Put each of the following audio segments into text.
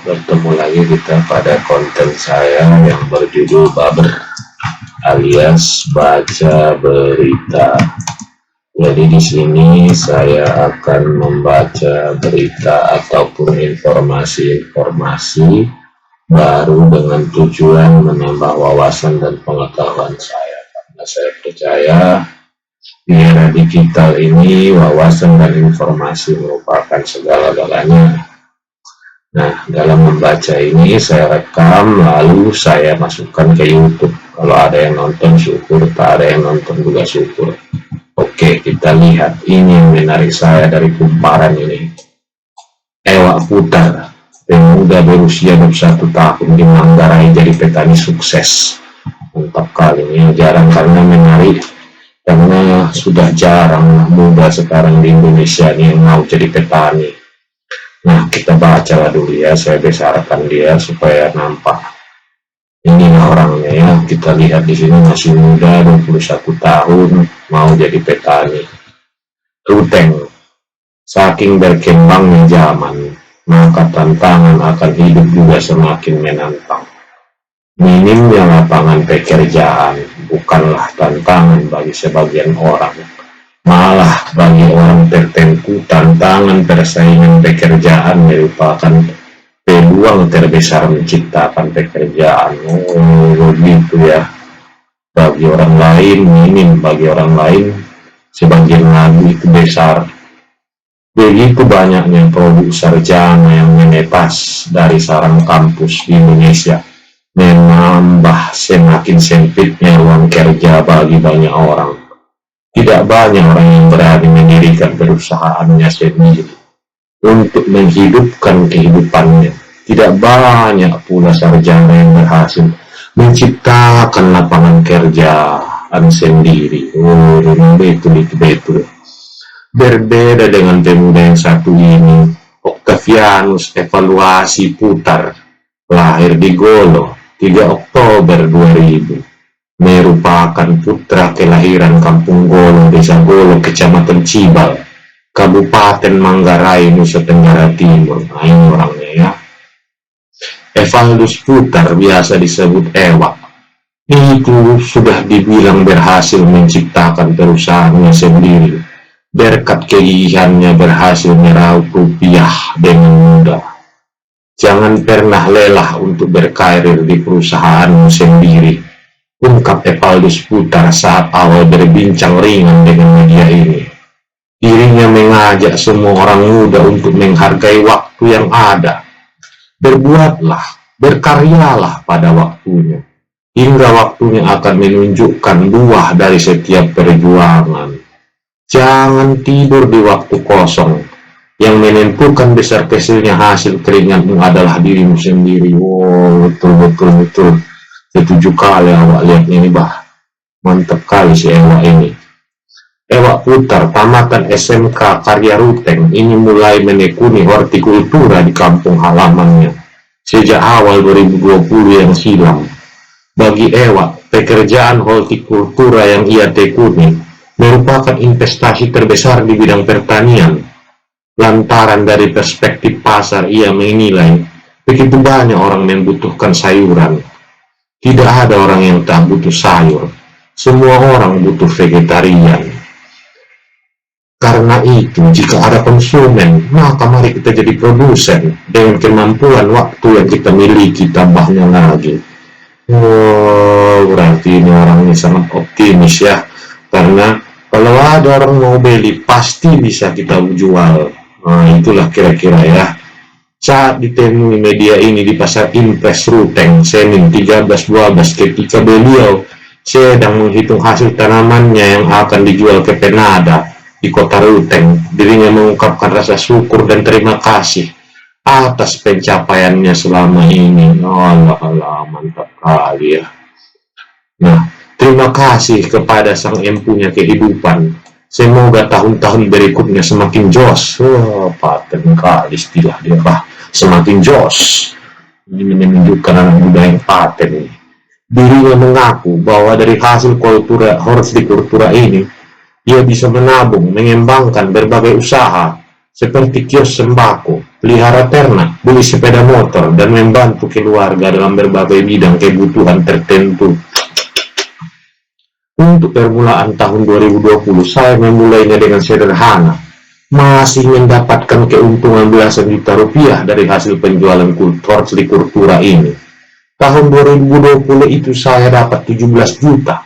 Bertemu lagi kita pada konten saya yang berjudul Baber alias baca berita. Jadi di sini saya akan membaca berita ataupun informasi-informasi baru dengan tujuan menambah wawasan dan pengetahuan saya. Karena saya percaya di era digital ini wawasan dan informasi merupakan segala-galanya. Nah, dalam membaca ini saya rekam, lalu saya masukkan ke YouTube. Kalau ada yang nonton syukur, tak ada yang nonton juga syukur. Oke, kita lihat. Ini yang menarik saya dari kumparan ini. Ewak Putar, pemuda berusia 21 tahun di Manggarai jadi petani sukses. Mantap kali, ini jarang karena menarik. Karena sudah jarang muda sekarang di Indonesia nih yang mau jadi petani. Nah, kita baca dulu ya, saya besarkan dia supaya nampak. Ini orangnya ya, kita lihat di sini masih muda, 21 tahun, mau jadi petani. Ruteng, saking berkembangnya zaman, maka tantangan akan hidup juga semakin menantang. Minimnya lapangan pekerjaan bukanlah tantangan bagi sebagian orang. Malah bagi orang tertentu tantangan persaingan pekerjaan merupakan peluang terbesar menciptakan pekerjaan. Oh, begitu ya. Bagi orang lain minim, bagi orang lain sebagian lagi itu besar. Begitu banyaknya produk sarjana yang menetas dari sarang kampus di Indonesia, menambah semakin sempitnya ruang kerja bagi banyak orang. Tidak banyak orang yang berani mendirikan perusahaannya sendiri untuk menghidupkan kehidupannya. Tidak banyak pula sarjana yang berhasil menciptakan lapangan kerjaan sendiri. Oh, betul. Berbeda dengan pemuda yang satu ini, Octavianus Evaluasi Putar, lahir di Golo, 3 Oktober 2000. Merupakan putra kelahiran Kampung Golo, Desa Golo, Kecamatan Cibal, Kabupaten Manggarai, Nusa Tenggara Timur. Nah, ini orangnya ya. Evaldus Putar, biasa disebut Ewak. Itu sudah dibilang berhasil menciptakan perusahaannya sendiri. Berkat kegigihannya berhasil meraup rupiah dengan mudah. Jangan pernah lelah untuk berkarir di perusahaanmu sendiri, ungkap Evaldus Putar saat awal berbincang ringan dengan media ini. Dirinya mengajak semua orang muda untuk menghargai waktu yang ada. Berbuatlah, berkaryalah pada waktunya, hingga waktunya akan menunjukkan buah dari setiap perjuangan. Jangan tidur di waktu kosong. Yang menentukan besar kecilnya hasil keringatmu adalah dirimu sendiri. Wow, betul. Setuju kali awak lihat ini bah. Mantap kali si Ewak ini. Ewak Putar, tamatan SMK Karya Ruteng, ini mulai menekuni hortikultura di kampung halamannya sejak awal 2020 yang silam. Bagi Ewak, pekerjaan hortikultura yang ia tekuni merupakan investasi terbesar di bidang pertanian. Lantaran dari perspektif pasar, ia menilai begitu banyak orang membutuhkan sayuran. Tidak ada orang yang tak butuh sayur. Semua orang butuh vegetarian. Karena itu, jika ada konsumen, maka mari kita jadi produsen. Dengan kemampuan waktu yang kita miliki, tambahnya lagi. Oh, berarti ini orangnya sangat optimis ya. Karena kalau ada orang mau beli, pasti bisa kita jual. Nah, itulah kira-kira ya. Saat ditemui media ini di pasar Impres Ruteng, Senin 13/12, ketika beliau sedang menghitung hasil tanamannya yang akan dijual ke Penada di kota Ruteng, dirinya mengungkapkan rasa syukur dan terima kasih atas pencapaiannya selama ini. Allah, mantap kali ya. Nah, terima kasih kepada sang empunya kehidupan. Semoga tahun-tahun berikutnya semakin jos. Paten kali istilah dia bah. Semakin jos. Ini menunjukkan anak muda yang paten. Dirinya mengaku bahwa dari hasil hortikultura ini, ia bisa menabung, mengembangkan berbagai usaha, seperti kios sembako, pelihara ternak, beli sepeda motor, dan membantu keluarga dalam berbagai bidang kebutuhan tertentu. Untuk permulaan tahun 2020, saya memulainya dengan sederhana, masih mendapatkan keuntungan belasan juta rupiah dari hasil penjualan hortikultura ini. Tahun 2020 itu saya dapat 17 juta.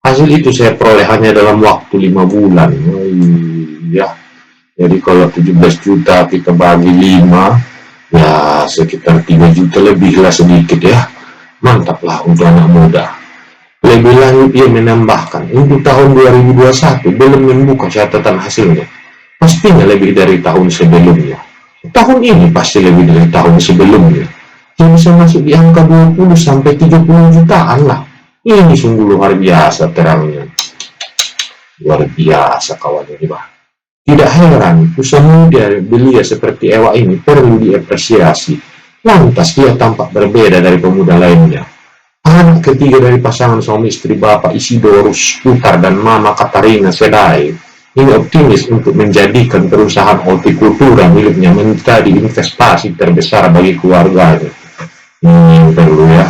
Hasil itu saya peroleh hanya dalam waktu 5 bulan. Oh, iya. Jadi kalau 17 juta kita bagi 5, ya sekitar 3 juta lebih lah sedikit ya. Mantap lah untuk anak muda. Lebih lanjut ia menambahkan, untuk tahun 2021 belum membuka catatan hasilnya. Pastinya lebih dari tahun sebelumnya. Tahun ini pasti lebih dari tahun sebelumnya. Yang bisa masuk di angka 20 sampai 30 jutaan lah. Ini sungguh luar biasa terangnya. Luar biasa kawan ini bah. Tidak heran, usaha muda belia seperti Ewa ini perlu diapresiasi. Lantas dia tampak berbeda dari pemuda lainnya. Anak ketiga dari pasangan suami istri Bapak Isidorus Putar dan Mama Katarina Sedai ini optimis untuk menjadikan perusahaan hortikultura miliknya menjadi investasi terbesar bagi keluarganya. Ini perlu ya.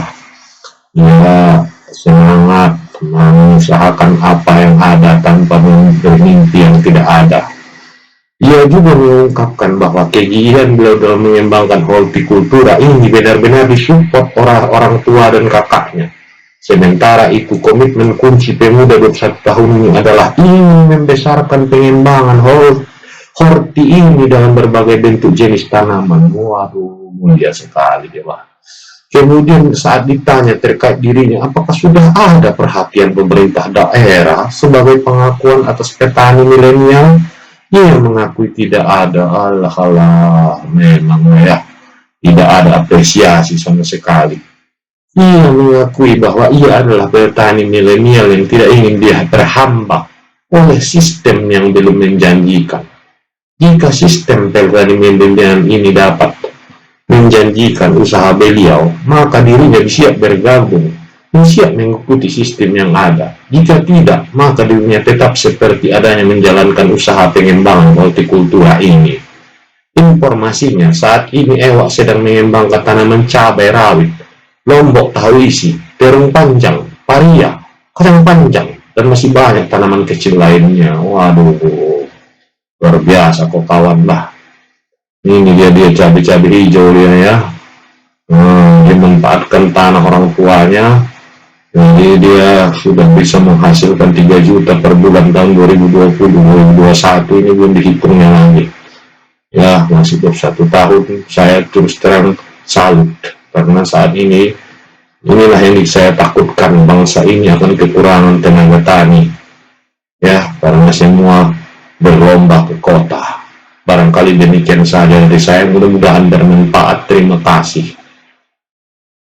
Ya, semangat mengusahakan apa yang ada tanpa bermimpi yang tidak ada. Ia juga mengungkapkan bahwa kegiatan beliau dalam mengembangkan hortikultura ini benar-benar disupport orang tua dan kakaknya. Sementara itu komitmen kunci pemuda 21 tahun ini adalah ingin membesarkan pengembangan horti ini dalam berbagai bentuk jenis tanaman. Waduh, mulia sekali dia Pak. Kemudian saat ditanya terkait dirinya, apakah sudah ada perhatian pemerintah daerah sebagai pengakuan atas petani milenial? Ia mengakui tidak ada. Allah, memang ya, tidak ada apresiasi sama sekali. Ia mengakui bahwa ia adalah petani milenial yang tidak ingin dia terhambat oleh sistem yang belum menjanjikan. Jika sistem petani milenial ini dapat menjanjikan usaha beliau, maka dirinya siap bergabung, siap mengikuti sistem yang ada. Jika tidak, maka dirinya tetap seperti adanya menjalankan usaha pengembangan hortikultura ini. Informasinya, saat ini Ewa sedang mengembangkan tanaman cabai rawit, lombok tahu isi, terung panjang, paria, kacang panjang, dan masih banyak tanaman kecil lainnya. Waduh, luar biasa kok kawan lah. Ini dia cabai-cabai hijau dia ya. Dia memanfaatkan tanah orang tuanya. Jadi dia sudah bisa menghasilkan 3 juta per bulan tahun 2020-2021 ini belum dihitungnya lagi. Ya, masih 21 tahun. Saya terus terang salut karena saat ini inilah yang saya takutkan, bangsa ini akan kekurangan tenaga tani. Ya, karena semua berlomba ke kota. Barangkali demikian saja dari saya, mudah-mudahan bermanfaat. Terima kasih.